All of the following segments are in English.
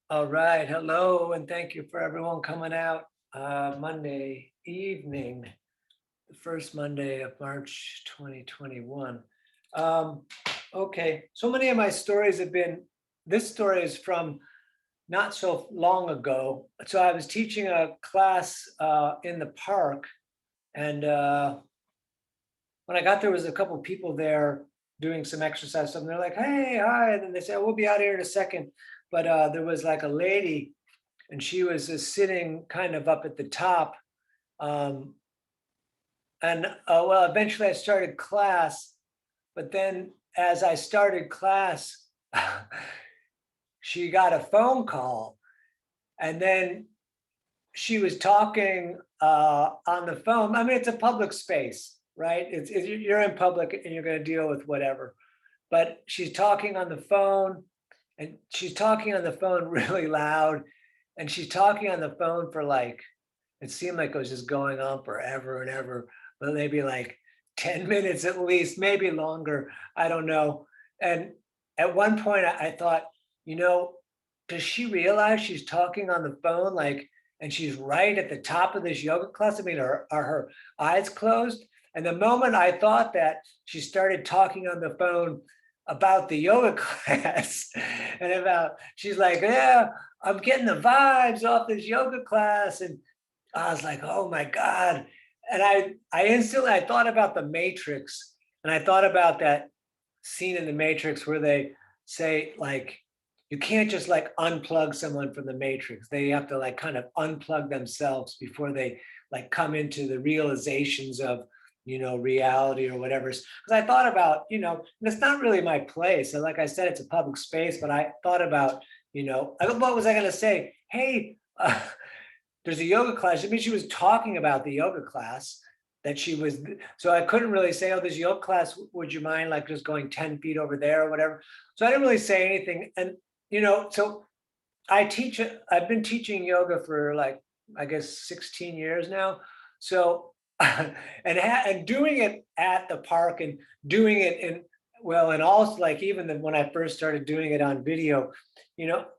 All right, hello, and thank you for everyone coming out Monday evening, the first Monday of March 2021. Um, okay, so many of my stories have been, this story is from not so long ago. So I was teaching a class in the park, and when I got there was a couple people there doing some exercise. So they're like, "Hey, hi," and then they said, "We'll be out here in a second." But there was like a lady and she was just sitting kind of up at the top. Um, and well, eventually I started class, but then as I started class, she got a phone call, and then she was talking on the phone. I mean, it's a public space, right? You're in public and you're going to deal with whatever. But she's talking on the phone, and she's talking on the phone really loud, and she's talking on the phone for like, it seemed like it was just going on forever and ever, but maybe like 10 minutes at least, maybe longer. I don't know. And at one point, I thought, you know, does she realize she's talking on the phone? Like, and she's right at the top of this yoga class. I mean, are her eyes closed? And the moment I thought that, she started talking on the phone about the yoga class and about, she's like, yeah, I'm getting the vibes off this yoga class. And I was like, "Oh my God." And I instantly I thought about the Matrix, and I thought about that scene in the Matrix where they say like you can't just like unplug someone from the Matrix. They have to like kind of unplug themselves before they like come into the realizations of, reality or whatever. Because I thought about, and it's not really my place. And like I said, it's a public space, but I thought about, what was I going to say? Hey, there's a yoga class. I mean, she was talking about the yoga class that she was, so I couldn't really say, oh, there's yoga class. Would you mind like just going 10 feet over there or whatever? So I didn't really say anything. And, so I've been teaching yoga for like, I guess 16 years now. So, and doing it at the park and doing it in, well, and also like even when I first started doing it on video,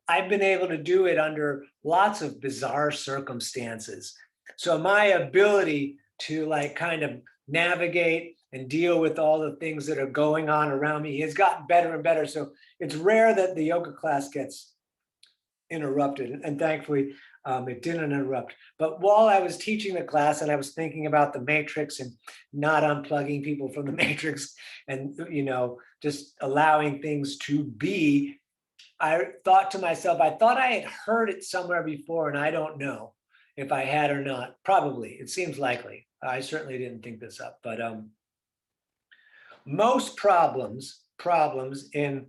I've been able to do it under lots of bizarre circumstances. So my ability to like kind of navigate and deal with all the things that are going on around me has gotten better and better. So it's rare that the yoga class gets interrupted, and thankfully it didn't interrupt. But while I was teaching the class and I was thinking about the Matrix and not unplugging people from the Matrix and just allowing things to be, I thought to myself, I thought I had heard it somewhere before, and I don't know if I had or not. Probably, it seems likely. I certainly didn't think this up, but most problems in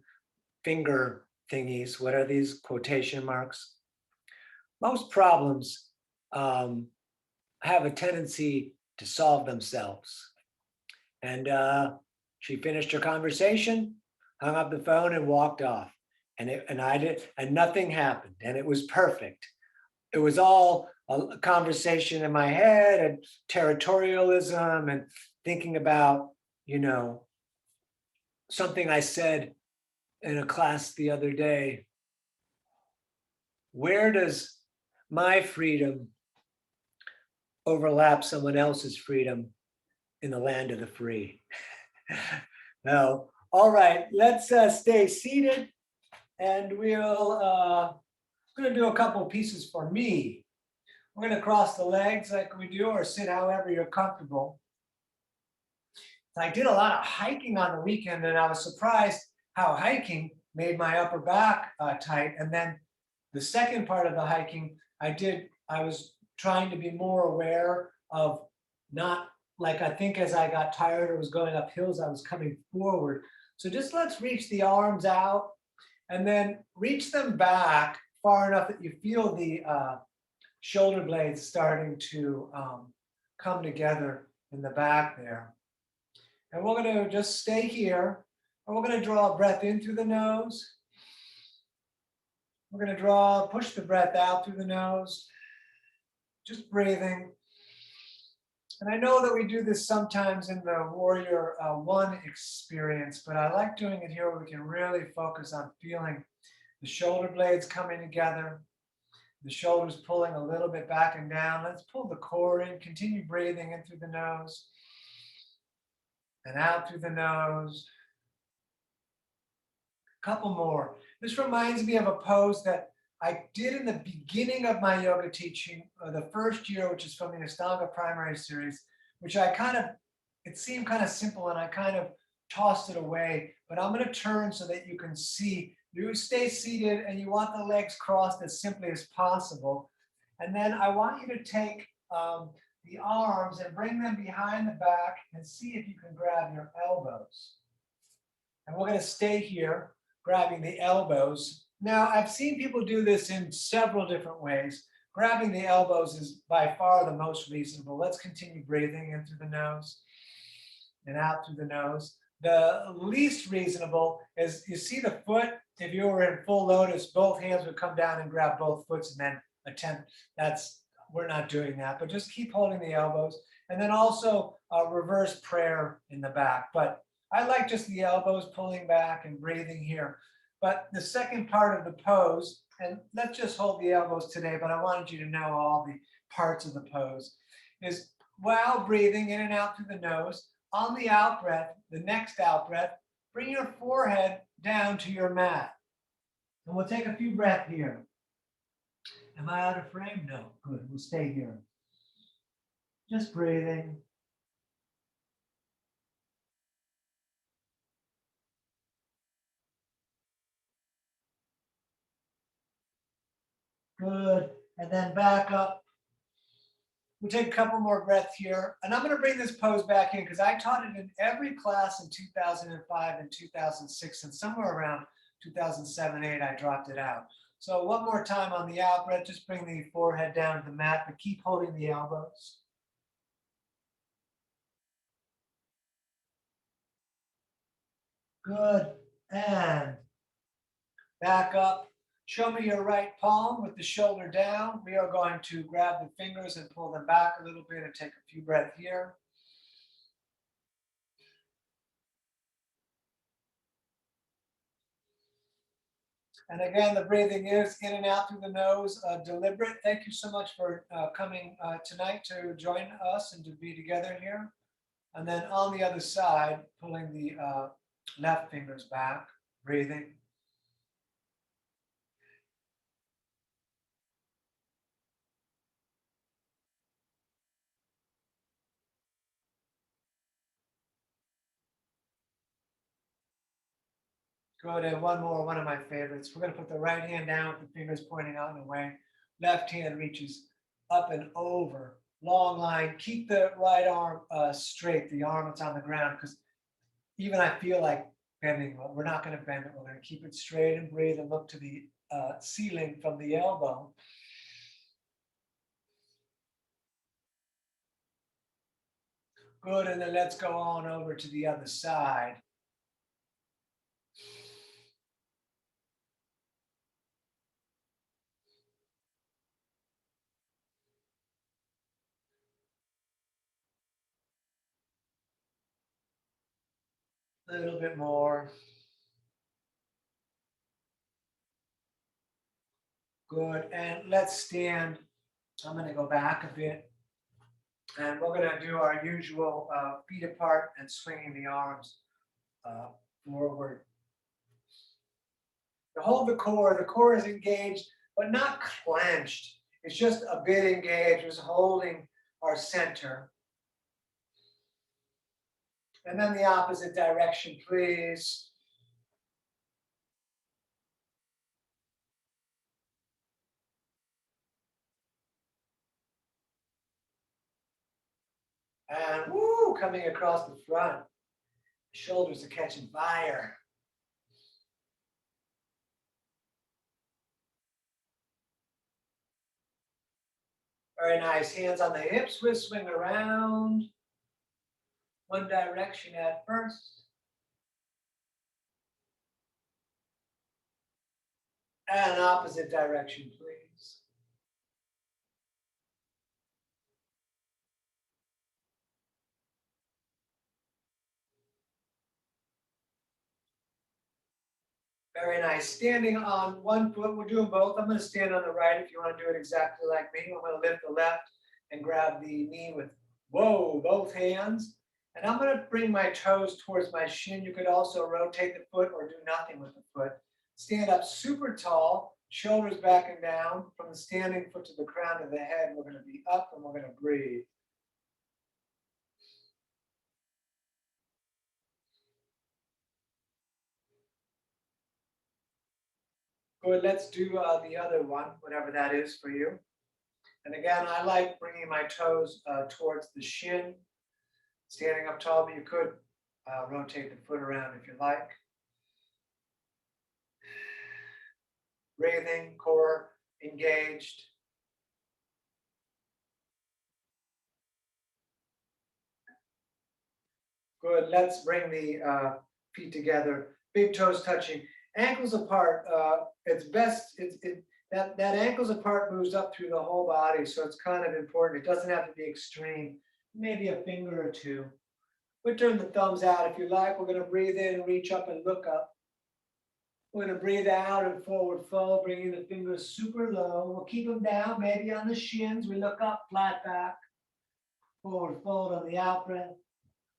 finger thingies, what are these quotation marks? Most problems um, have a tendency to solve themselves. And she finished her conversation, hung up the phone, and walked off. And I did, and nothing happened, and it was perfect. It was all a conversation in my head and territorialism and thinking about, you know, something I said in a class the other day. Where does my freedom overlap someone else's freedom in the land of the free? No. All right, let's stay seated, and going to do a couple of pieces for me. We're going to cross the legs like we do, or sit however you're comfortable. I did a lot of hiking on the weekend, and I was surprised how hiking made my upper back tight. And then the second part of the hiking, I was trying to be more aware of not, like, I think as I got tired or was going up hills, I was coming forward. So just let's reach the arms out and then reach them back far enough that you feel the shoulder blades starting to come together in the back there. And we're going to just stay here. And we're going to draw a breath in through the nose. We're going to push the breath out through the nose. Just breathing. And I know that we do this sometimes in the Warrior One experience, but I like doing it here where we can really focus on feeling The shoulder blades coming together. The shoulders pulling a little bit back and down. Let's pull the core in. Continue breathing in through the nose and out through the nose. A couple more. This reminds me of a pose that I did in the beginning of my yoga teaching, the first year, which is from the Ashtanga Primary Series, which it seemed kind of simple and I kind of tossed it away, but I'm going to turn so that you can see. You stay seated and you want the legs crossed as simply as possible. And then I want you to take the arms and bring them behind the back and see if you can grab your elbows. And we're going to stay here, grabbing the elbows. Now, I've seen people do this in several different ways. Grabbing the elbows is by far the most reasonable. Let's continue breathing in through the nose and out through the nose. The least reasonable is, you see the foot, if you were in full lotus, both hands would come down and grab both foots and then attempt, we're not doing that, but just keep holding the elbows. And then also a reverse prayer in the back. But I like just the elbows pulling back and breathing here. But the second part of the pose, and let's just hold the elbows today, but I wanted you to know all the parts of the pose, is while breathing in and out through the nose, on the out breath, the next out breath, bring your forehead down to your mat. And we'll take a few breaths here. Am I out of frame? No. Good. We'll stay here. Just breathing. Good. And then back up. We'll take a couple more breaths here. And I'm going to bring this pose back in because I taught it in every class in 2005 and 2006, and somewhere around 2007, 8, I dropped it out. So one more time on the out breath, just bring the forehead down to the mat, but keep holding the elbows. Good. And back up. Show me your right palm with the shoulder down. We are going to grab the fingers and pull them back a little bit and take a few breaths here. And again, the breathing is in and out through the nose, deliberate. Thank you so much for coming tonight to join us and to be together here. And then on the other side, pulling the left fingers back, breathing. Good, and one more, one of my favorites. We're going to put the right hand down with the fingers pointing out and away. Left hand reaches up and over. Long line. Keep the right arm straight, the arm that's on the ground, because even I feel like bending, but we're not going to bend it. We're going to keep it straight and breathe and look to the ceiling from the elbow. Good, and then let's go on over to the other side. A little bit more. Good, and let's stand. I'm going to go back a bit. And we're going to do our usual feet apart and swinging the arms forward. To hold the core is engaged, but not clenched. It's just a bit engaged, just holding our center. And then the opposite direction, please. And woo, coming across the front. Shoulders are catching fire. Very nice. Hands on the hips. We'll swing around. One direction at first. And opposite direction, please. Very nice. Standing on one foot, we're doing both. I'm going to stand on the right if you want to do it exactly like me. I'm going to lift the left and grab the knee with, whoa, both hands. And I'm going to bring my toes towards my shin. You could also rotate the foot or do nothing with the foot. Stand up super tall, shoulders back and down. From the standing foot to the crown of the head, we're going to be up and we're going to breathe. Good, let's do the other one, whatever that is for you. And again, I like bringing my toes towards the shin, standing up tall, but you could rotate the foot around if you like. Breathing, core engaged. Good, let's bring the feet together, big toes touching, ankles apart. It's best, that ankles apart moves up through the whole body, so it's kind of important. It doesn't have to be extreme, maybe a finger or two. We'll turn the thumbs out if you like. We're going to breathe in, reach up and look up. We're going to breathe out and forward fold, bringing the fingers super low. We'll keep them down, maybe on the shins. We look up, flat back. Forward fold on the out breath.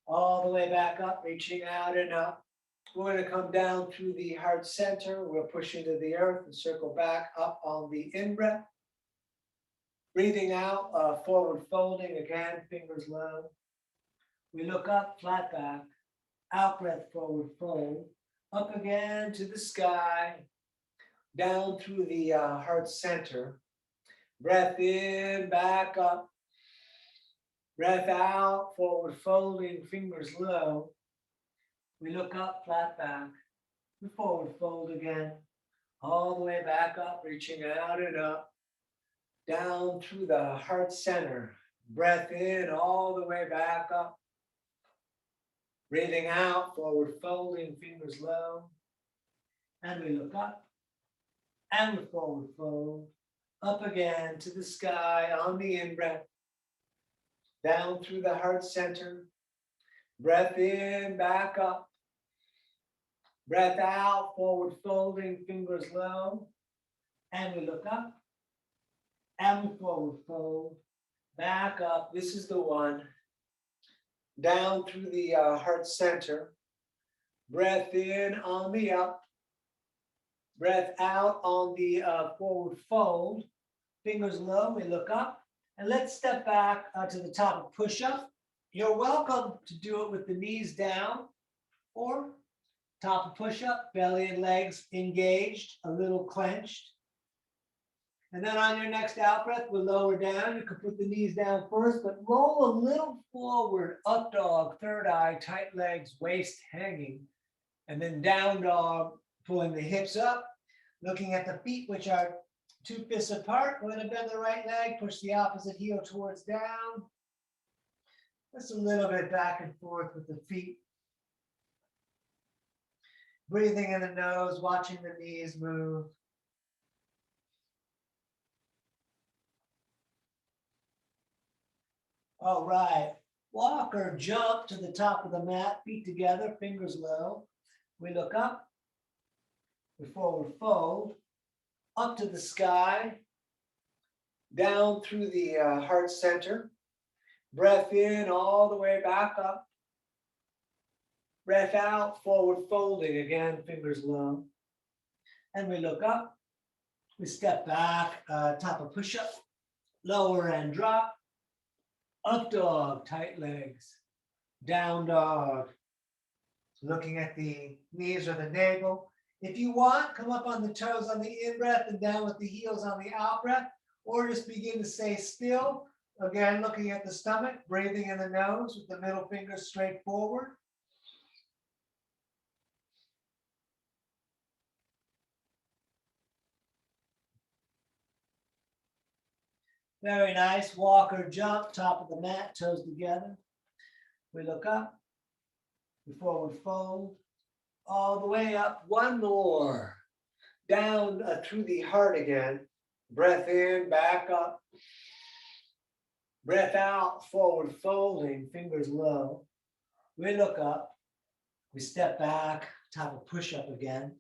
All the way back up, reaching out and up. We're going to come down through the heart center. We'll push into the earth and circle back up on the in breath. Breathing out, forward folding again, fingers low. We look up, flat back. Out breath, forward fold. Up again to the sky. Down through the heart center. Breath in, back up. Breath out, forward folding, fingers low. We look up, flat back. We forward fold again. All the way back up, reaching out and up. Down through the heart center. Breath in, all the way back up. Breathing out, forward folding, fingers low. And we look up. And we forward fold. Up again to the sky on the in-breath. Down through the heart center. Breath in, back up. Breath out, forward folding, fingers low. And we look up. And we forward fold. Back up. This is the one. Down through the heart center. Breath in on the up. Breath out on the forward fold. Fingers low, we look up. And let's step back to the top of push-up. You're welcome to do it with the knees down or top of push-up, belly and legs engaged, a little clenched. And then on your next out breath, we'll lower down. You can put the knees down first, but roll a little forward, up dog, third eye, tight legs, waist hanging. And then down dog, pulling the hips up, looking at the feet, which are 2 fists apart. We're going to bend the right leg, push the opposite heel towards down. Just a little bit back and forth with the feet. Breathing in the nose, watching the knees move. All right, walk or jump to the top of the mat, feet together, fingers low. We look up, we forward fold, up to the sky, down through the heart center. Breath in all the way back up. Breath out, forward folding again, fingers low. And we look up, we step back, top of push-up, lower and drop. Up dog, tight legs. Down dog. Looking at the knees or the navel. If you want, come up on the toes on the in-breath and down with the heels on the out-breath, or just begin to stay still. Again, looking at the stomach, breathing in the nose with the middle finger straight forward. Very nice. Walk or jump, top of the mat, toes together. We look up, we forward fold, all the way up. One more. Down through the heart again. Breath in, back up. Breath out, forward folding, fingers low. We look up, we step back, top of push-up again.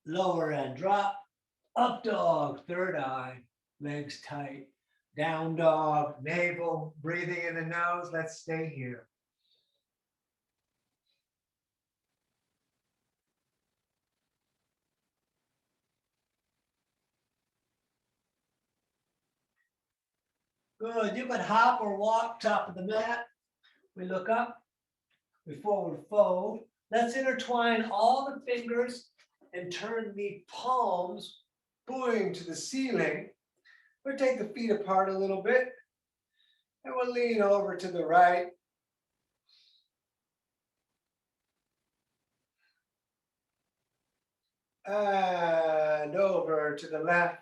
lower and drop, up dog, third eye, legs tight, down dog, navel, breathing in the nose. Let's stay here. Good. You can hop or walk top of the mat. We look up, we forward fold. Let's intertwine all the fingers and turn the palms buoying to the ceiling. We'll take the feet apart a little bit and we'll lean over to the right. And over to the left.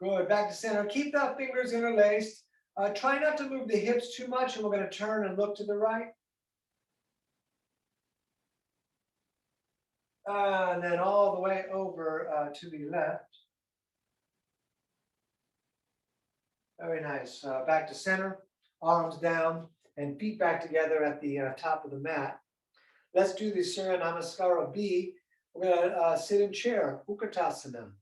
Good, back to center. Keep the fingers interlaced. Try not to move the hips too much, and we're going to turn and look to the right. And then all the way over to the left. Very nice. Back to center, arms down, and feet back together at the top of the mat. Let's do the Surya Namaskara B. We're going to sit in chair, Utkatasana.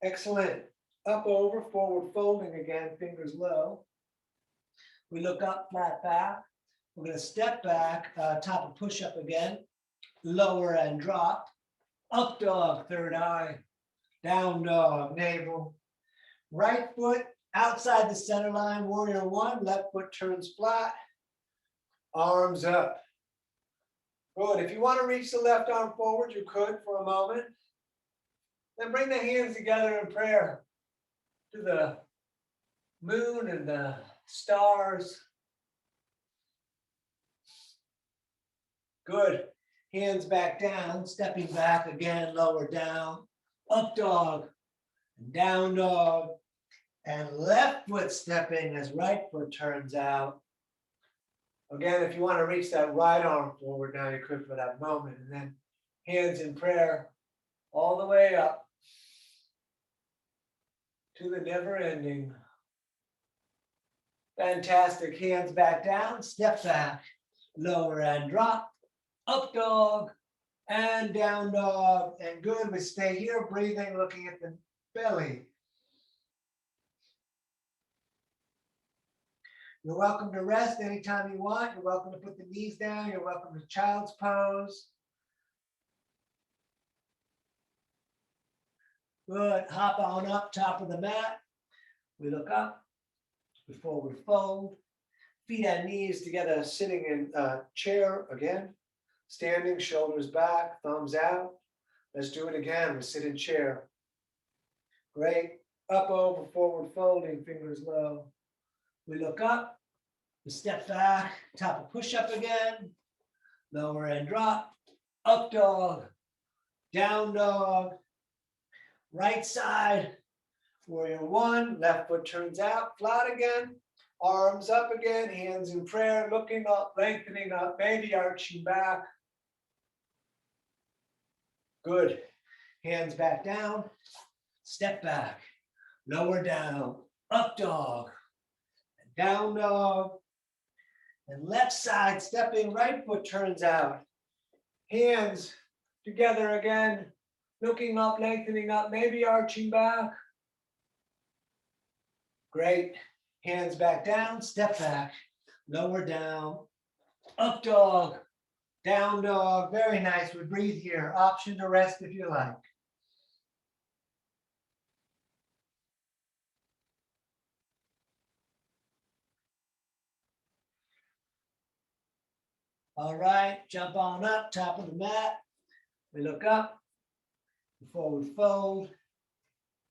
Excellent. Up, over, forward folding again, fingers low. We look up, flat back. We're going to step back, top of push-up again, lower and drop. Up dog, third eye. Down dog, navel. Right foot outside the center line, warrior one. Left foot turns flat. Arms up. Good. If you want to reach the left arm forward, you could for a moment. Then bring the hands together in prayer to the moon and the stars. Good. Hands back down, stepping back again, lower down. Up dog, down dog, and left foot stepping as right foot turns out. Again, if you want to reach that right arm forward now, you could for that moment. And then hands in prayer all the way up to the never ending. Fantastic. Hands back down, step back, lower and drop, up dog and down dog. And good, we stay here, breathing, looking at the belly. You're welcome to rest anytime you want. You're welcome to put the knees down. You're welcome to child's pose. Good. Hop on up, top of the mat. We look up, we forward fold. Feet and knees together, sitting in a chair again. Standing, shoulders back, thumbs out. Let's do it again. We sit in chair. Great. Up, over, forward folding, fingers low. We look up, we step back, top of push-up again. Lower and drop, up dog, down dog. Right side, warrior one, left foot turns out, flat again. Arms up again, hands in prayer, looking up, lengthening up, maybe arching back. Good. Hands back down, step back, lower down, up dog, down dog, and left side stepping, right foot turns out. Hands together again, looking up, lengthening up, maybe arching back. Great. Hands back down, step back, lower down, up dog, down dog. Very nice. We breathe here. Option to rest if you like. All right, jump on up, top of the mat. We look up, forward fold.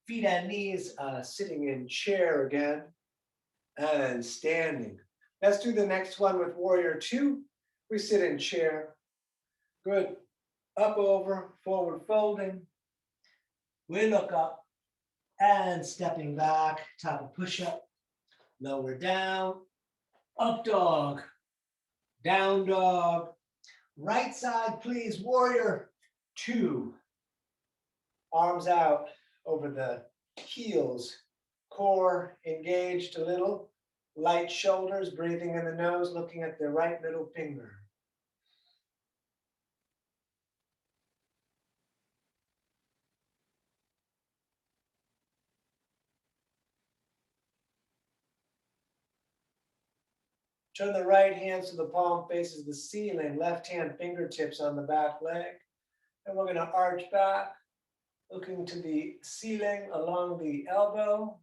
Feet and knees sitting in chair again and standing. Let's do the next one with warrior two. We sit in chair. Good. Up, over, forward folding. We look up and stepping back, top of push-up, lower down, up dog, down dog. Right side, please, warrior two. Arms out over the heels, core engaged a little. Light shoulders, breathing in the nose, looking at the right middle finger. Turn the right hand so the palm faces the ceiling, left hand fingertips on the back leg. And we're going to arch back, looking to the ceiling along the elbow.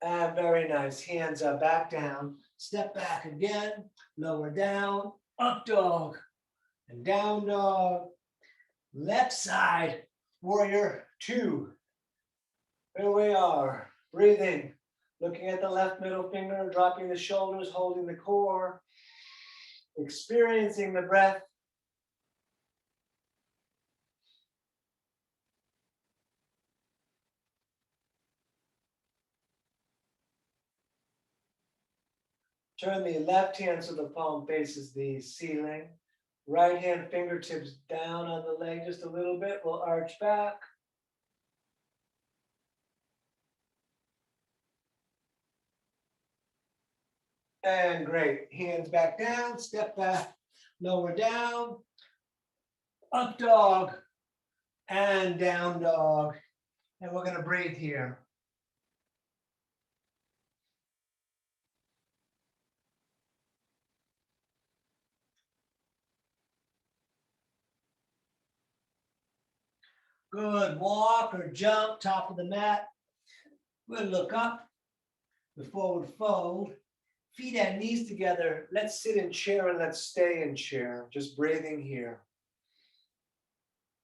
And very nice. Hands up, back down. Step back again. Lower down. Up dog. And down dog. Left side. Warrior 2. Here we are. Breathing. Looking at the left middle finger. Dropping the shoulders. Holding the core. Experiencing the breath. Turn the left hand so the palm faces the ceiling. Right hand fingertips down on the leg just a little bit. We'll arch back. And great. Hands back down, step back, lower down, up dog, and down dog. And we're going to breathe here. Good. Walk or jump, top of the mat. We'll look up, the forward fold. Feet and knees together. Let's sit in chair and let's stay in chair. Just breathing here.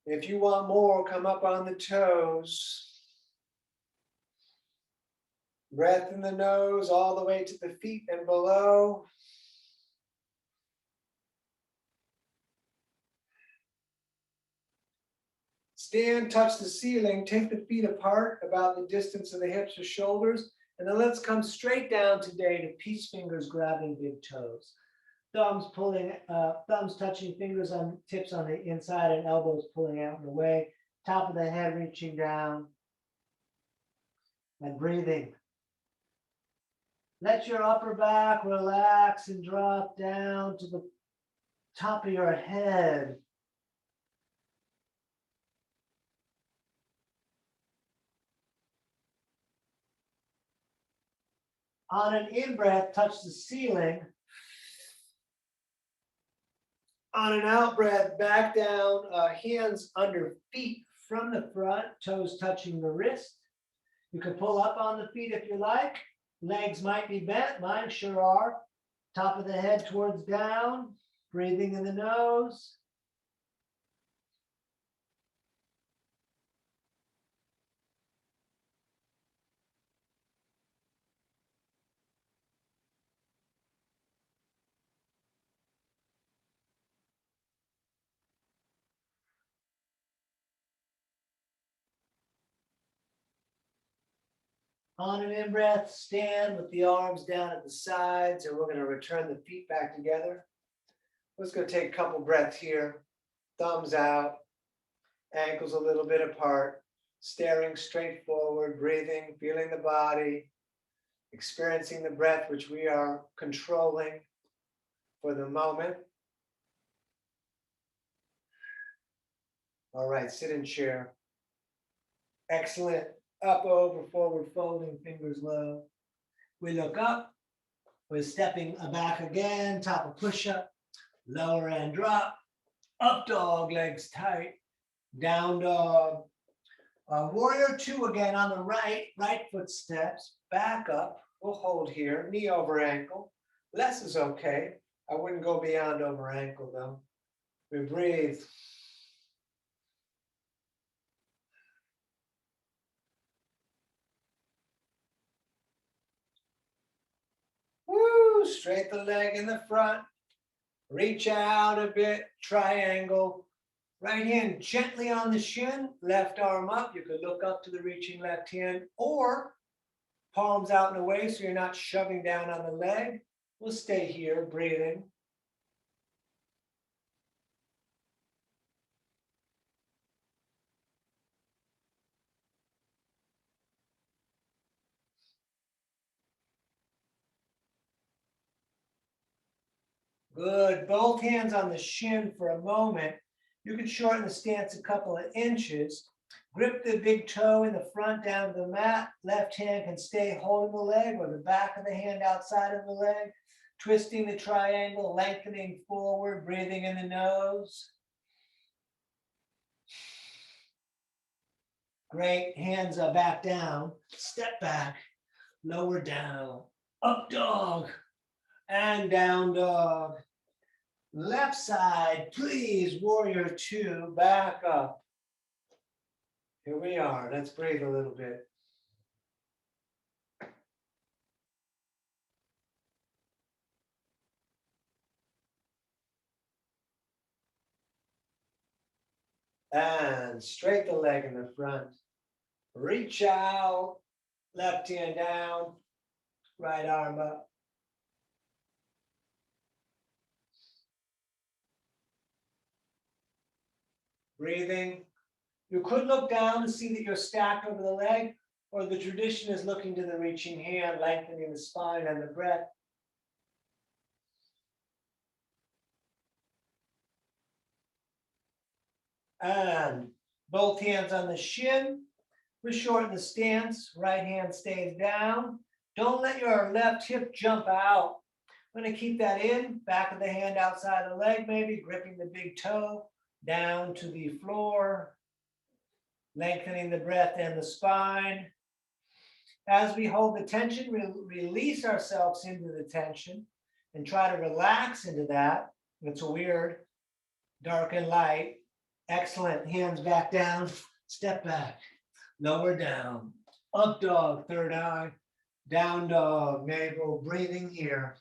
If you want more, come up on the toes. Breath in the nose all the way to the feet and below. Stand, touch the ceiling, take the feet apart about the distance of the hips or shoulders, and then let's come straight down today to peace fingers grabbing big toes. Thumbs touching fingers on tips on the inside and elbows pulling out and away. Top of the head reaching down and breathing. Let your upper back relax and drop down to the top of your head. On an in-breath, touch the ceiling. On an out-breath, back down, hands under feet from the front, toes touching the wrist. You can pull up on the feet if you like. Legs might be bent, mine sure are. Top of the head towards down, breathing in the nose. On an in-breath, stand with the arms down at the sides, and we're going to return the feet back together. Let's go take a couple breaths here. Thumbs out, ankles a little bit apart, staring straight forward, breathing, feeling the body, experiencing the breath, which we are controlling for the moment. All right, sit in chair. Excellent. Up, over, forward, folding, fingers low. We look up. We're stepping back again, top of push-up, lower and drop. Up dog, legs tight. Down dog. Warrior 2 again on the right foot steps. Back up. We'll hold here, knee over ankle. Less is okay. I wouldn't go beyond over ankle though. We breathe. Woo, straight the leg in the front. Reach out a bit, triangle. Right hand gently on the shin, left arm up. You could look up to the reaching left hand or palms out and away so you're not shoving down on the leg. We'll stay here, breathing. Good. Both hands on the shin for a moment. You can shorten the stance a couple of inches. Grip the big toe in the front down to the mat. Left hand can stay holding the leg or the back of the hand outside of the leg. Twisting the triangle, lengthening forward, breathing in the nose. Great. Hands back down. Step back. Lower down. Up dog. And down dog. Left side, please. Warrior two. Back up. Here we are. Let's breathe a little bit. And straight the leg in the front. Reach out. Left hand down. Right arm up. Breathing. You could look down to see that you're stacked over the leg, or the tradition is looking to the reaching hand, lengthening the spine and the breath. And both hands on the shin. We shorten the stance. Right hand stays down. Don't let your left hip jump out. I'm going to keep that in. Back of the hand outside the leg, maybe gripping the big toe down to the floor. Lengthening the breath and the spine. As we hold the tension, we release ourselves into the tension and try to relax into that. It's weird. Dark and light. Excellent. Hands back down. Step back. Lower down. Up dog, third eye. Down dog, navel. Breathing here.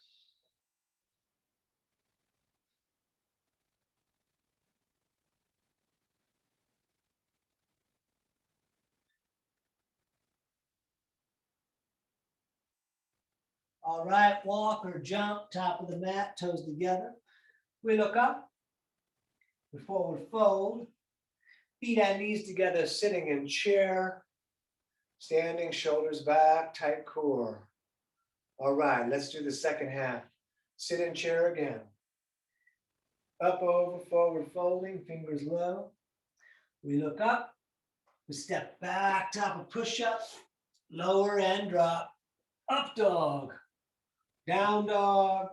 All right, walk or jump, top of the mat, toes together. We look up. We forward fold. Feet and knees together, sitting in chair. Standing, shoulders back, tight core. All right, let's do the second half. Sit in chair again. Up, over, forward folding, fingers low. We look up. We step back, top of push-up. Lower and drop. Up dog. Down dog.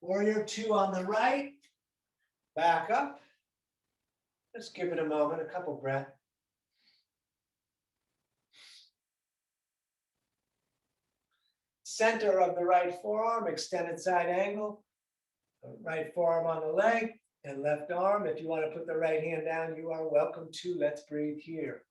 Warrior two on the right. Back up. Let's give it a moment, a couple breaths. Center of the right forearm, extended side angle. Right forearm on the leg and left arm. If you want to put the right hand down, you are welcome to. Let's breathe here.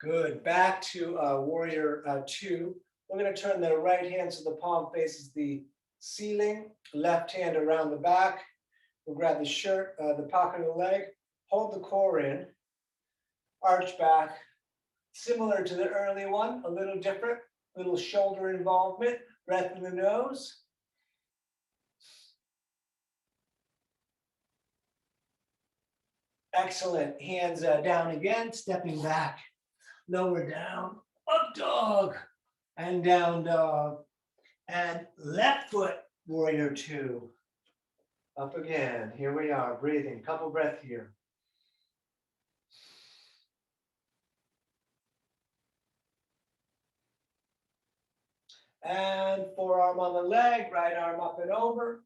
Good. Back to warrior two. We're going to turn the right hand so the palm faces the ceiling. Left hand around the back. We'll grab the shirt, the pocket of the leg. Hold the core in. Arch back. Similar to the early one, a little different. Little shoulder involvement. Breath in the nose. Excellent. Hands down again, stepping back. Lower down, up dog, and down dog. And left foot, warrior two. Up again. Here we are, breathing. Couple breaths here. And forearm on the leg, right arm up and over.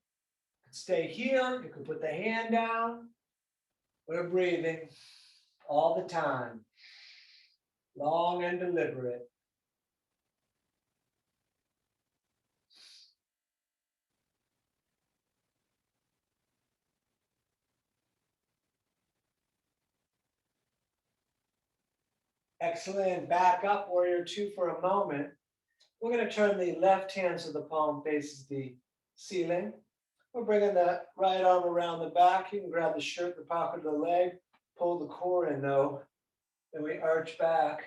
Stay here. You can put the hand down. We're breathing all the time. Long and deliberate. Excellent. Back up, warrior two for a moment. We're going to turn the left hand so the palm faces the ceiling. We're bringing the right arm around the back. You can grab the shirt, the pocket of the leg, pull the core in though. Then we arch back.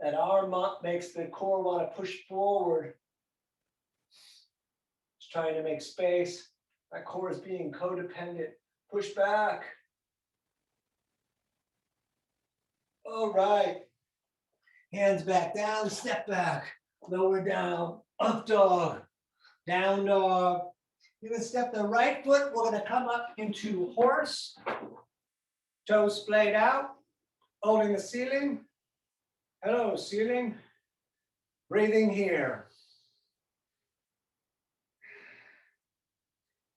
That arm up makes the core want to push forward. Just trying to make space. My core is being codependent. Push back. All right. Hands back down, step back, lower down, up dog, down dog. You're gonna step the right foot. We're gonna come up into horse. Toes splayed out, holding the ceiling. Hello, ceiling. Breathing here.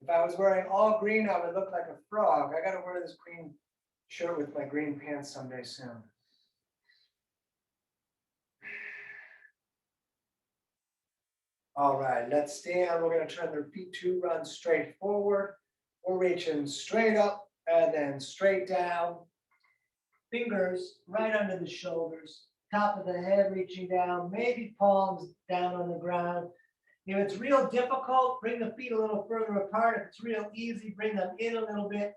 If I was wearing all green, I would look like a frog. I gotta wear this green shirt with my green pants someday soon. All right, let's stand. We're gonna turn the feet to run straight forward. We're reaching straight up and then straight down. Fingers right under the shoulders, top of the head reaching down, maybe palms down on the ground. If it's real difficult, bring the feet a little further apart. If it's real easy, bring them in a little bit.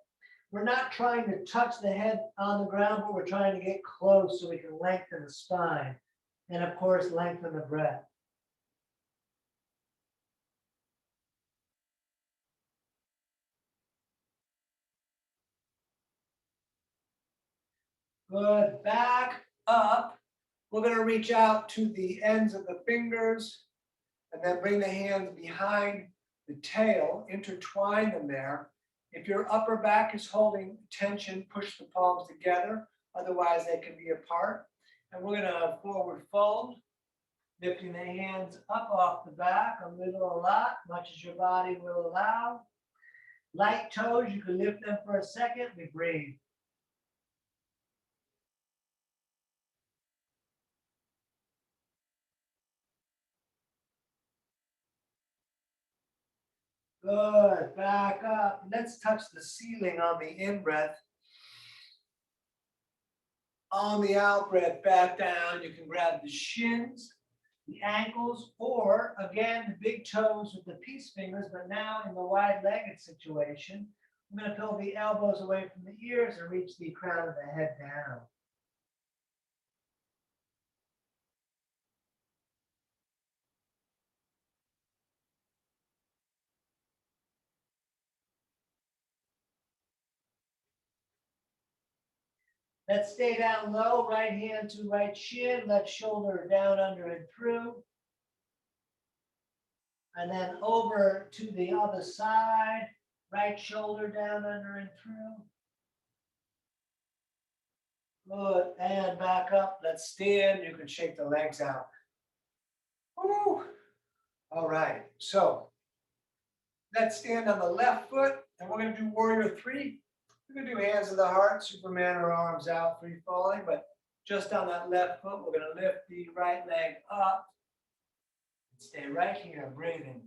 We're not trying to touch the head on the ground, but we're trying to get close so we can lengthen the spine. And of course, lengthen the breath. Good, back up. We're gonna reach out to the ends of the fingers and then bring the hands behind the tail, intertwine them there. If your upper back is holding tension, push the palms together. Otherwise, they can be apart. And we're gonna forward fold, lifting the hands up off the back, a little, a lot, much as your body will allow. Light toes, you can lift them for a second. We breathe. Good, back up. Let's touch the ceiling on the in-breath. On the out-breath, back down. You can grab the shins, the ankles, or again, the big toes with the peace fingers, but now in the wide-legged situation, I'm going to pull the elbows away from the ears and reach the crown of the head down. Let's stay down low, right hand to right shin, left shoulder down, under, and through. And then over to the other side, right shoulder down, under, and through. Good, and back up. Let's stand. You can shake the legs out. Woo. All right, so let's stand on the left foot, and we're going to do warrior three. We're going to do hands to the heart, Superman or arms out, free falling, but just on that left foot, we're going to lift the right leg up. Stay right here, breathing.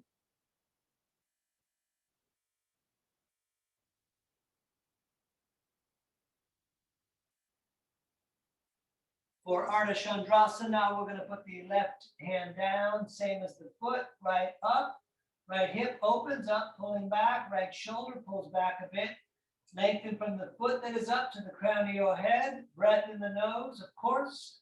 For Ardha Chandrasana, we're going to put the left hand down, same as the foot, right up, right hip opens up, pulling back, right shoulder pulls back a bit. Lengthen from the foot that is up to the crown of your head, breath in the nose, of course.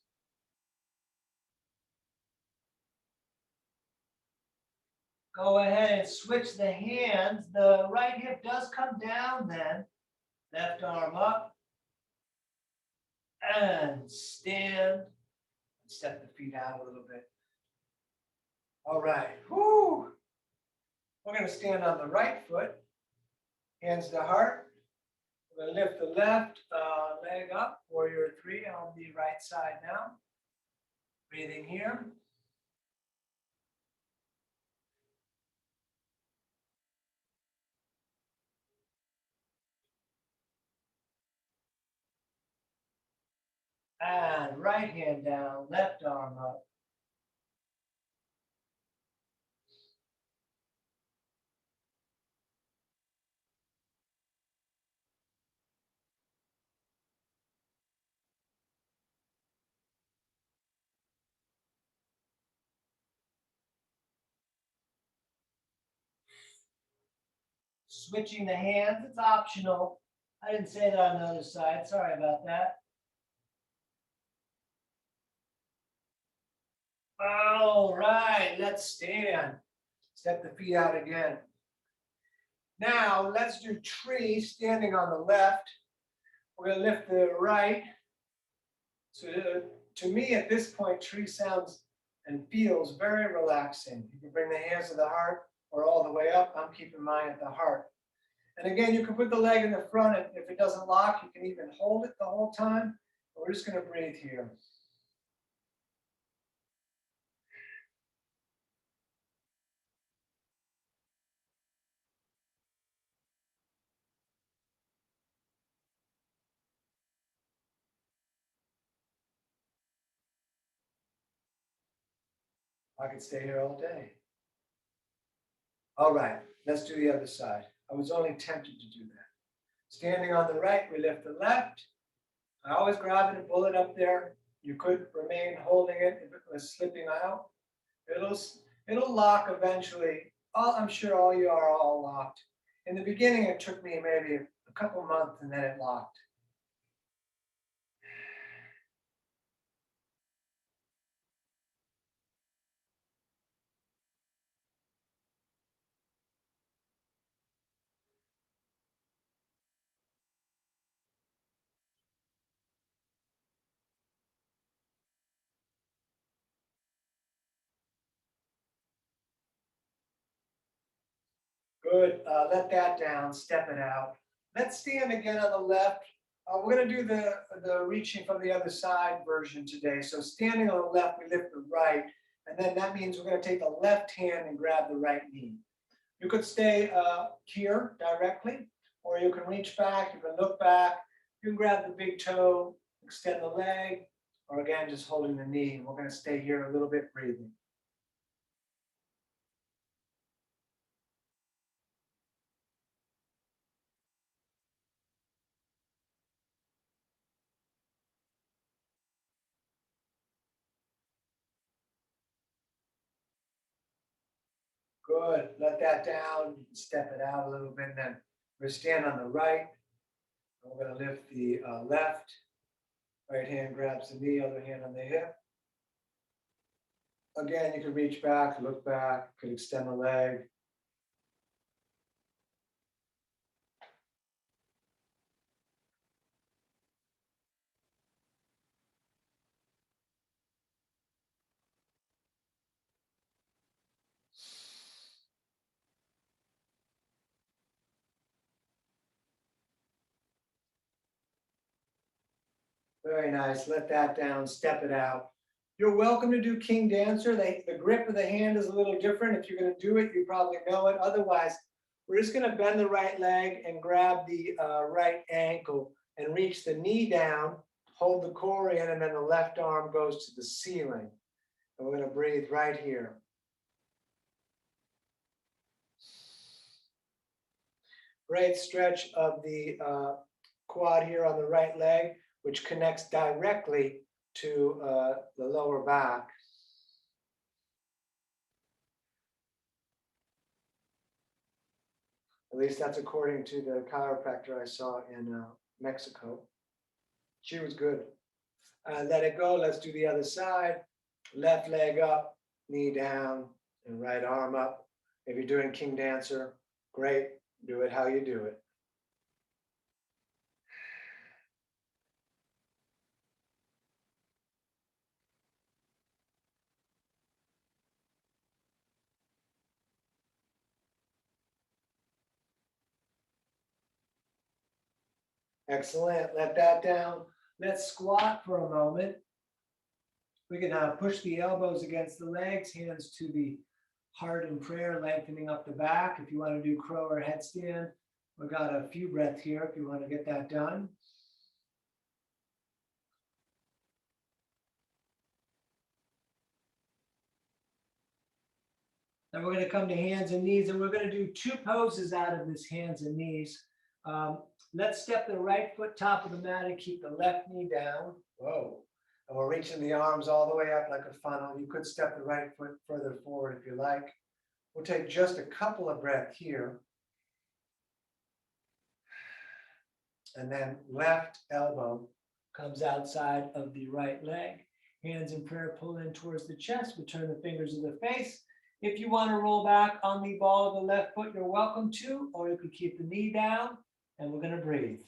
Go ahead and switch the hands. The right hip does come down then. Left arm up. And stand. Step the feet out a little bit. All right. Woo. We're going to stand on the right foot. Hands to heart. We're going to lift the left leg up. Warrior three on the right side now. Breathing here. And right hand down, left arm up. Switching the hands, it's optional. I didn't say that on the other side. Sorry about that. All right, let's stand. Step the feet out again. Now let's do tree standing on the left. We're going to lift the right. So to me at this point, tree sounds and feels very relaxing. You can bring the hands to the heart or all the way up. I'm keeping mine at the heart. And again, you can put the leg in the front, and if it doesn't lock, you can even hold it the whole time. We're just going to breathe here. I could stay here all day. All right, let's do the other side. I was only tempted to do that. Standing on the right, we lift the left. I always grab it and pull it up there. You could remain holding it if it was slipping out. It'll lock eventually. I'm sure all you are all locked. In the beginning, it took me maybe a couple months and then it locked. Good. Let that down, step it out. Let's stand again on the left. We're going to do the reaching from the other side version today. So standing on the left, we lift the right. And then that means we're going to take the left hand and grab the right knee. You could stay here directly, or you can reach back, you can look back, you can grab the big toe, extend the leg, or again, just holding the knee. We're going to stay here a little bit, breathing. Good. Let that down. You can step it out a little bit. And then we're going to stand on the right. And we're going to lift the left. Right hand grabs the knee, other hand on the hip. Again, you can reach back, look back, could extend the leg. Very nice. Let that down, step it out. You're welcome to do King Dancer. The grip of the hand is a little different. If you're going to do it, you probably know it. Otherwise, we're just going to bend the right leg and grab the right ankle and reach the knee down, hold the core in, and then the left arm goes to the ceiling. And we're going to breathe right here. Great stretch of the quad here on the right leg, which connects directly to the lower back. At least that's according to the chiropractor I saw in Mexico. She was good. Let it go. Let's do the other side. Left leg up, knee down, and right arm up. If you're doing King Dancer, great. Do it how you do it. Excellent. Let that down. Let's squat for a moment. We can push the elbows against the legs, hands to the heart in prayer, lengthening up the back. If you want to do crow or headstand, we've got a few breaths here if you want to get that done. Then we're going to come to hands and knees, and we're going to do two poses out of this hands and knees. Let's step the right foot top of the mat and keep the left knee down. Whoa. And we're reaching the arms all the way up like a funnel. You could step the right foot further forward if you like. We'll take just a couple of breaths here. And then left elbow comes outside of the right leg. Hands in prayer, pull in towards the chest. We turn the fingers to the face If you want to roll back on the ball of the left foot, you're welcome to, or you could keep the knee down, and we're going to breathe.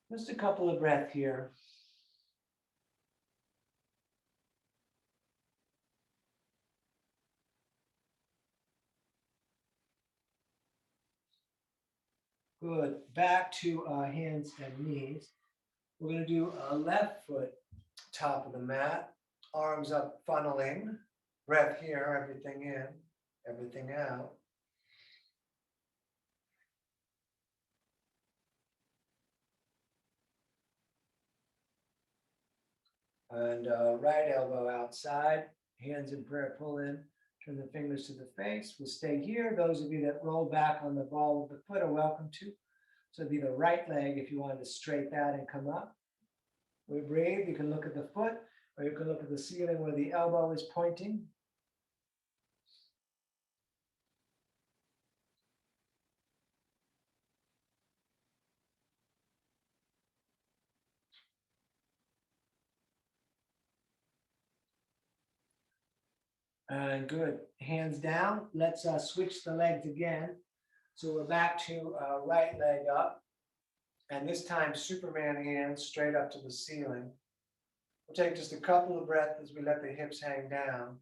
Just a couple of breaths here. Good. Back to hands and knees. We're going to do a left foot top of the mat, arms up, funneling. Breath here, everything in, everything out. And right elbow outside, hands in prayer, pull in, turn the fingers to the face. We'll stay here. Those of you that roll back on the ball of the foot are welcome to. So it'd be the right leg if you wanted to straight that and come up. We breathe. You can look at the foot, or you can look at the ceiling where the elbow is pointing. And good. Hands down. Let's switch the legs again. So we're back to right leg up. And this time, Superman hands straight up to the ceiling. We'll take just a couple of breaths as we let the hips hang down.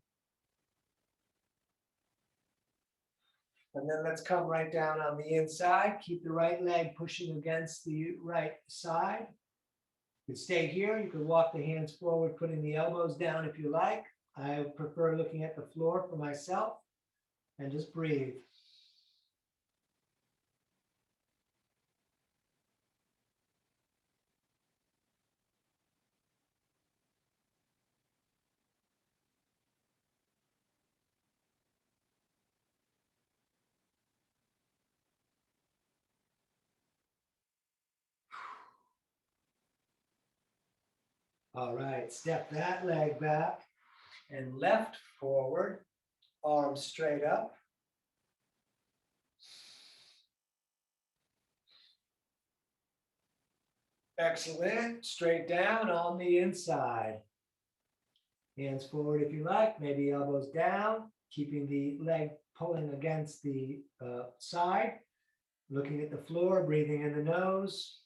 And then let's come right down on the inside. Keep the right leg pushing against the right side. You can stay here. You can walk the hands forward, putting the elbows down if you like. I prefer looking at the floor for myself. And just breathe. All right, step that leg back and left forward, arms straight up. Excellent, straight down on the inside. Hands forward if you like, maybe elbows down, keeping the leg pulling against the side, looking at the floor, breathing in the nose.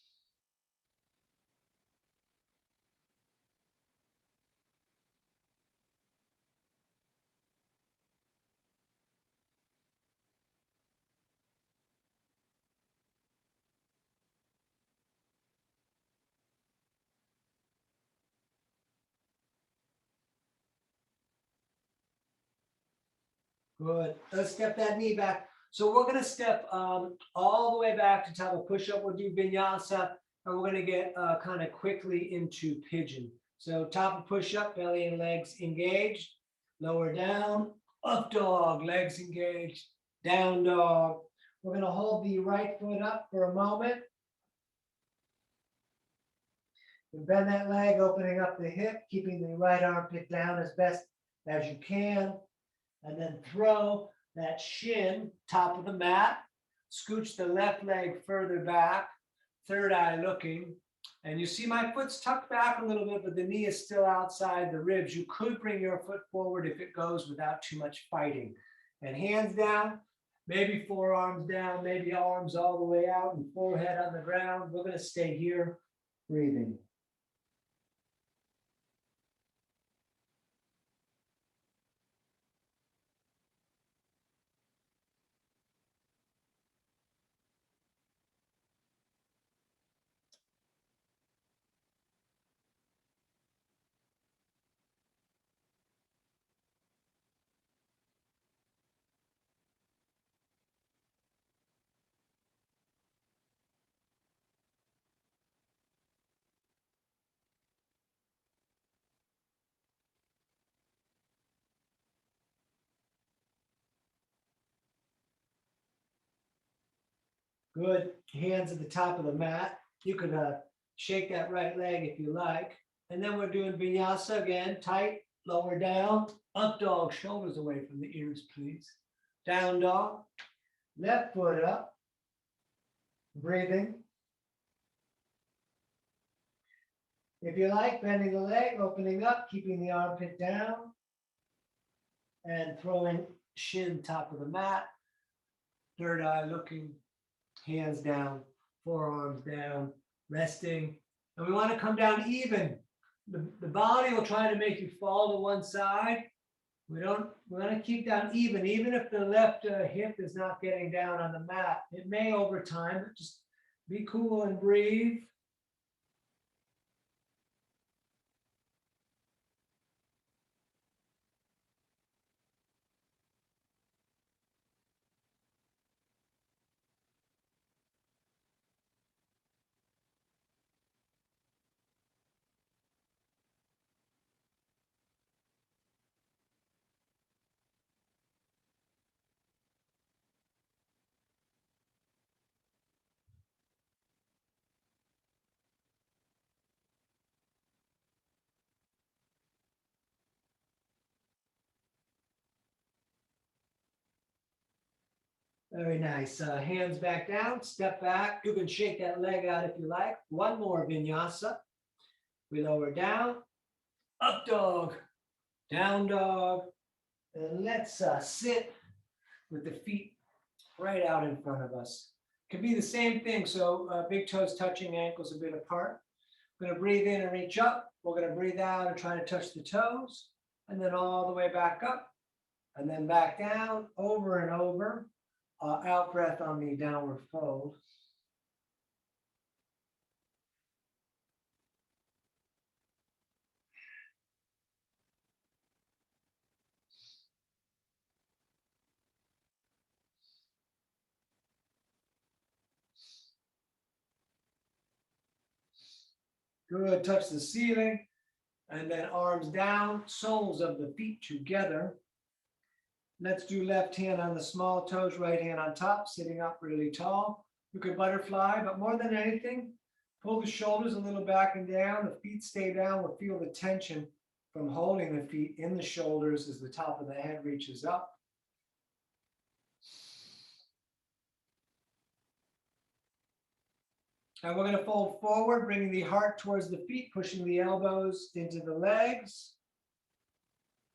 Good. Let's step that knee back. So we're going to step all the way back to top of push-up. We'll do vinyasa, and we're going to get kind of quickly into pigeon. So top of push-up, belly and legs engaged. Lower down, up dog, legs engaged. Down dog. We're going to hold the right foot up for a moment. Bend that leg, opening up the hip, keeping the right armpit down as best as you can. And then throw that shin, top of the mat, scooch the left leg further back, third eye looking. And you see my foot's tucked back a little bit, but the knee is still outside the ribs. You could bring your foot forward if it goes without too much fighting. And hands down, maybe forearms down, maybe arms all the way out and forehead on the ground. We're going to stay here, breathing. Good. Hands at the top of the mat. You can shake that right leg if you like. And then we're doing vinyasa again. Tight, lower down, up dog, shoulders away from the ears, please. Down dog, left foot up, breathing. If you like, bending the leg, opening up, keeping the armpit down. And throwing shin top of the mat, third eye looking, hands down, forearms down, resting. And we want to come down even. The body will try to make you fall to one side. We want to keep down even if the left hip is not getting down on the mat. It may over time, but just be cool and breathe. Very nice. Hands back down, step back. You can shake that leg out if you like. One more vinyasa. We lower down, up dog, down dog. And let's sit with the feet right out in front of us. Could be the same thing. So big toes touching, ankles a bit apart. We're going to breathe in and reach up. We're going to breathe out and try to touch the toes. And then all the way back up. And then back down, over and over. Out breath on the downward fold. Good, touch the ceiling. And then arms down, soles of the feet together. Let's do left hand on the small toes, right hand on top, sitting up really tall. You could butterfly, but more than anything, pull the shoulders a little back and down. The feet stay down. We'll feel the tension from holding the feet in the shoulders as the top of the head reaches up. And we're going to fold forward, bringing the heart towards the feet, pushing the elbows into the legs.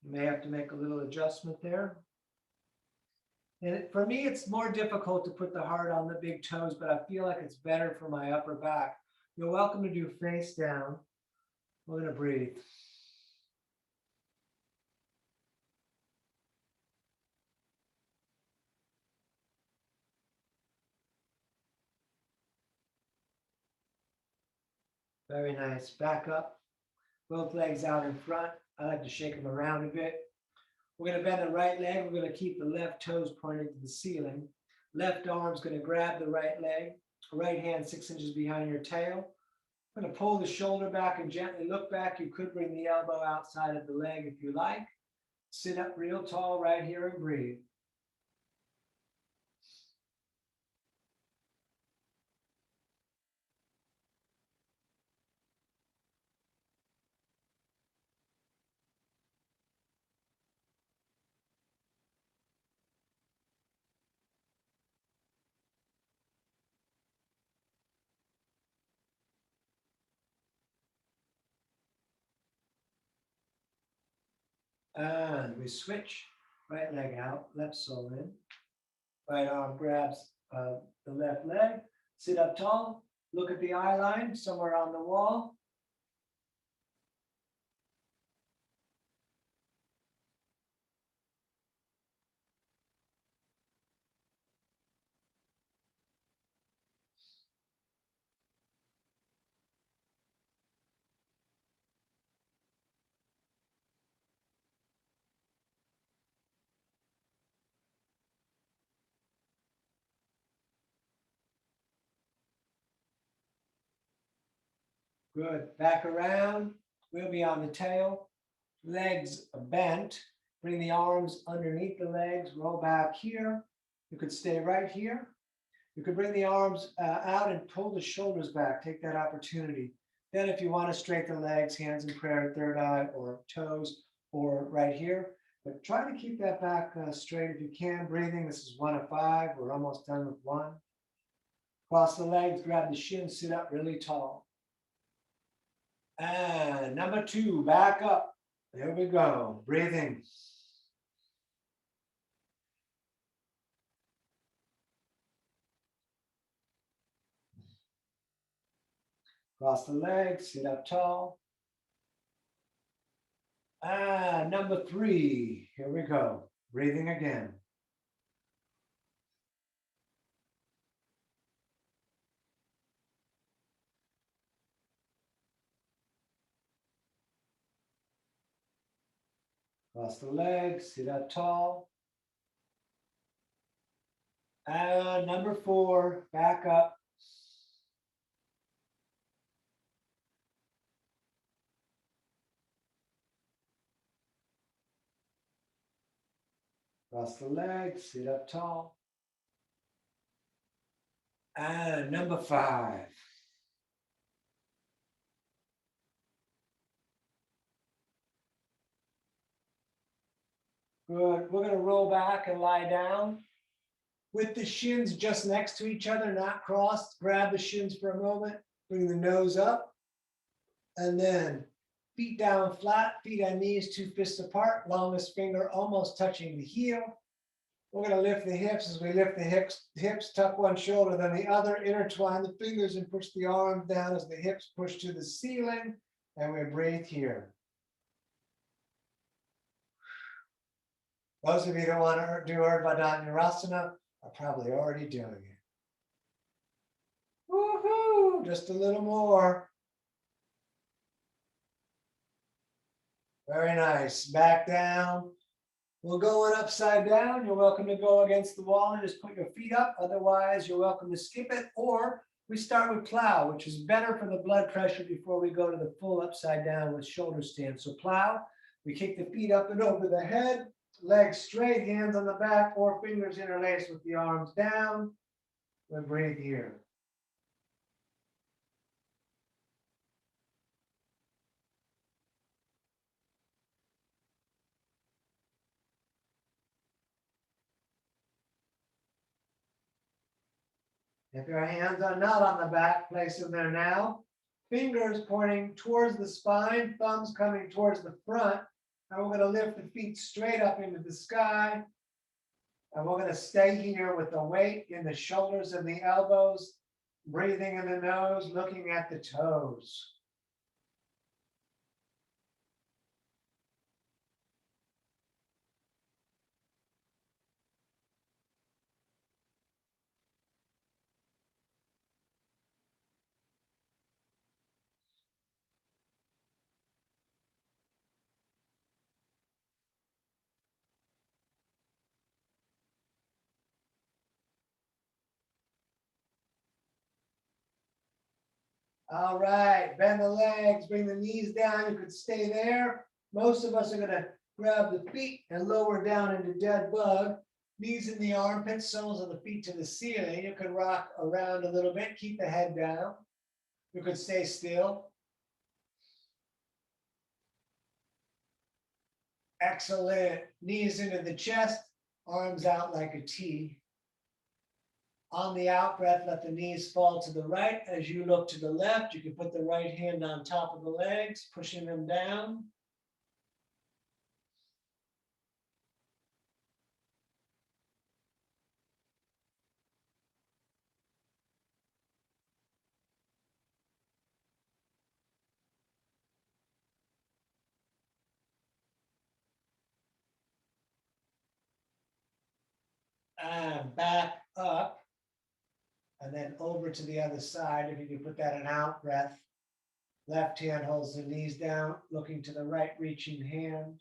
You may have to make a little adjustment there. And for me, it's more difficult to put the heart on the big toes, but I feel like it's better for my upper back. You're welcome to do face down. We're going to breathe. Very nice. Back up. Both legs out in front. I like to shake them around a bit. We're going to bend the right leg. We're going to keep the left toes pointed to the ceiling. Left arm's going to grab the right leg. Right hand 6 inches behind your tail. I'm going to pull the shoulder back and gently look back. You could bring the elbow outside of the leg if you like. Sit up real tall right here and breathe. And we switch. Right leg out, left sole in. Right arm grabs the left leg. Sit up tall. Look at the eye line somewhere on the wall. Good. Back around. We'll be on the tail. Legs bent. Bring the arms underneath the legs. Roll back here. You could stay right here. You could bring the arms out and pull the shoulders back. Take that opportunity. Then if you want to straighten the legs, hands in prayer, third eye or toes or right here. But try to keep that back straight if you can. Breathing. This is 1 of 5. We're almost done with 1. Cross the legs, grab the shins, sit up really tall. And number 2, back up. There we go. Breathing. Cross the legs, sit up tall. Number 3, here we go. Breathing again. Cross the legs, sit up tall. Number 4, back up. Cross the legs, sit up tall. Number 5. Good. We're going to roll back and lie down with the shins just next to each other, not crossed. Grab the shins for a moment, bring the nose up, and then feet down flat, feet on knees, 2 fists apart, longest finger almost touching the heel. We're going to lift the hips. As we lift the hips, tuck one shoulder, then the other, intertwine the fingers and push the arms down as the hips push to the ceiling, and we breathe here. Those of you that want to do Urdhva Dhanurasana are probably already doing it. Woohoo! Just a little more. Very nice. Back down. We're going upside down. You're welcome to go against the wall and just put your feet up. Otherwise, you're welcome to skip it. Or we start with plow, which is better for the blood pressure before we go to the full upside down with shoulder stand. So plow, we kick the feet up and over the head, legs straight, hands on the back, 4 fingers interlaced with the arms down. We breathe here. If your hands are not on the back, place them there now. Fingers pointing towards the spine, thumbs coming towards the front. And we're going to lift the feet straight up into the sky. And we're going to stay here with the weight in the shoulders and the elbows, breathing in the nose, looking at the toes. All right, bend the legs, bring the knees down. You could stay there. Most of us are going to grab the feet and lower down into dead bug. Knees in the armpits, soles of the feet to the ceiling. You could rock around a little bit, keep the head down. You could stay still. Excellent. Knees into the chest, arms out like a T. On the out breath, let the knees fall to the right. As you look to the left, you can put the right hand on top of the legs, pushing them down. And back up. And then over to the other side. If you can put that in out breath. Left hand holds the knees down, looking to the right, reaching hand.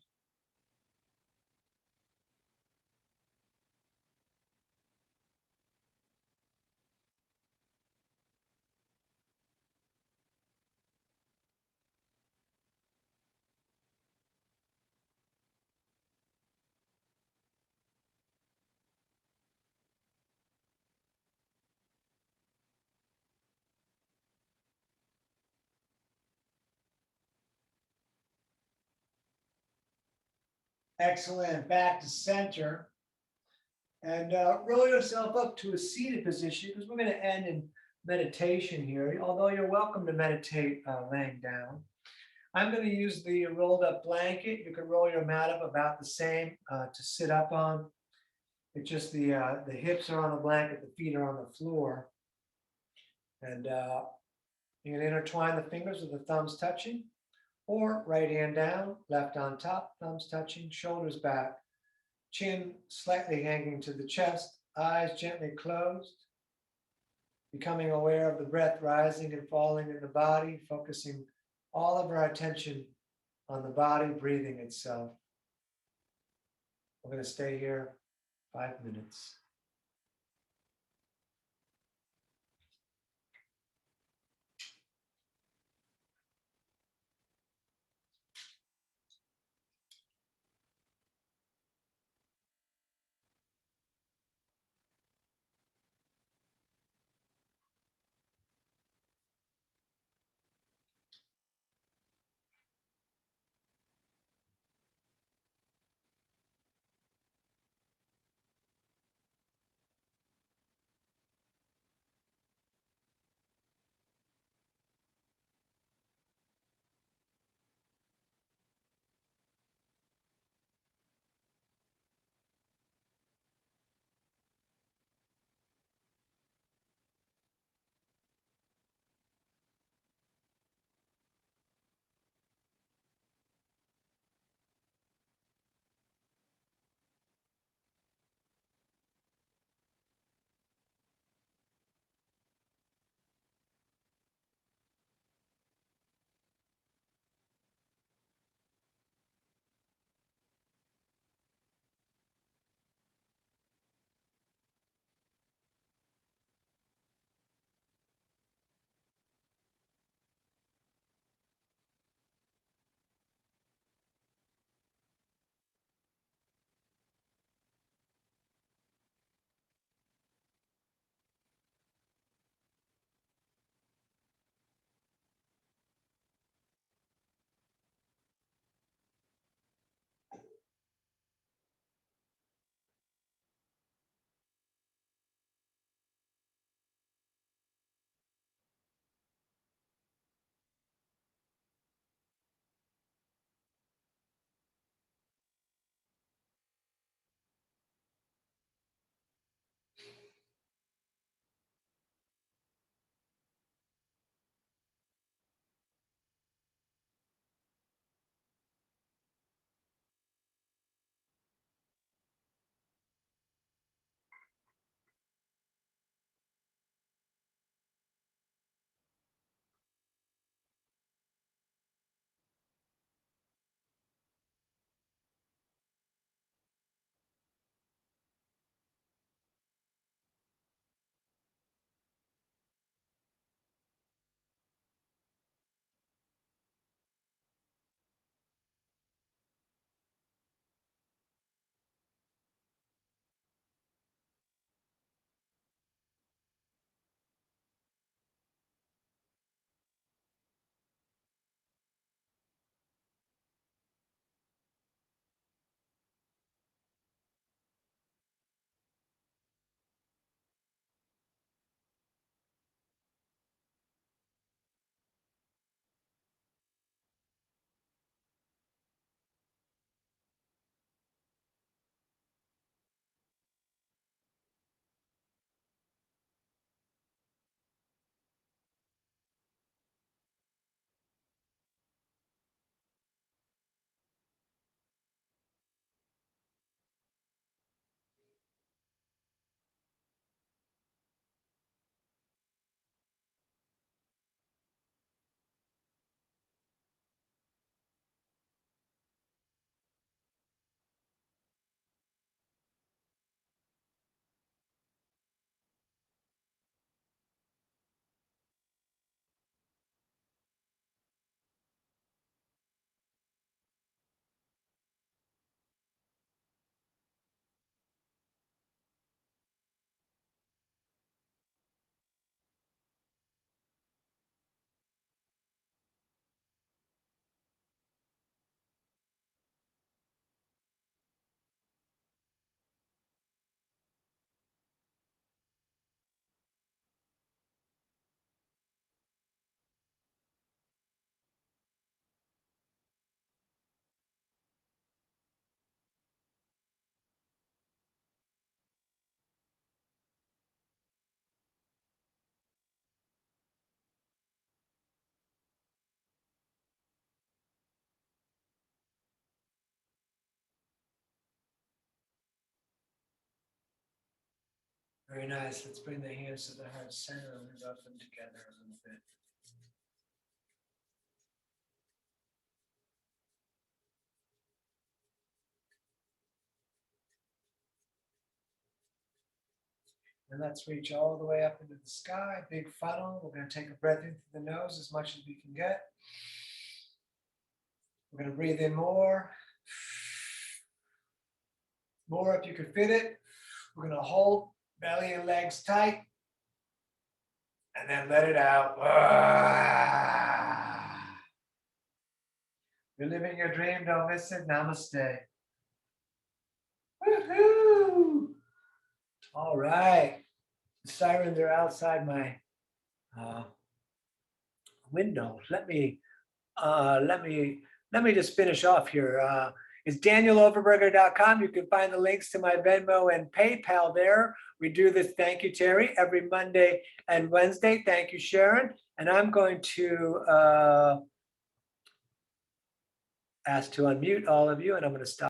Excellent. Back to center. And roll yourself up to a seated position because we're going to end in meditation here, although you're welcome to meditate laying down. I'm going to use the rolled up blanket. You can roll your mat up about the same to sit up on. It's just the hips are on the blanket, the feet are on the floor. And You can intertwine the fingers with the thumbs touching, or right hand down, left on top, thumbs touching, shoulders back, chin slightly hanging to the chest, eyes gently closed, becoming aware of the breath rising and falling in the body, focusing all of our attention on the body breathing itself. We're going to stay here 5 minutes. Very nice. Let's bring the hands to the heart center and rub them together a little bit. And let's reach all the way up into the sky, big funnel. We're going to take a breath in through the nose as much as we can get. We're going to breathe in more. More if you can fit it. We're going to hold belly and legs tight. And then let it out. You're living your dream. Don't miss it. Namaste. Woohoo! All right. The sirens are outside my window. Let me just finish off here. It's DanielOverberger.com. You can find the links to my Venmo and PayPal there. We do this, thank you, Terry, every Monday and Wednesday. Thank you, Sharon. And I'm going to ask to unmute all of you, and I'm going to stop.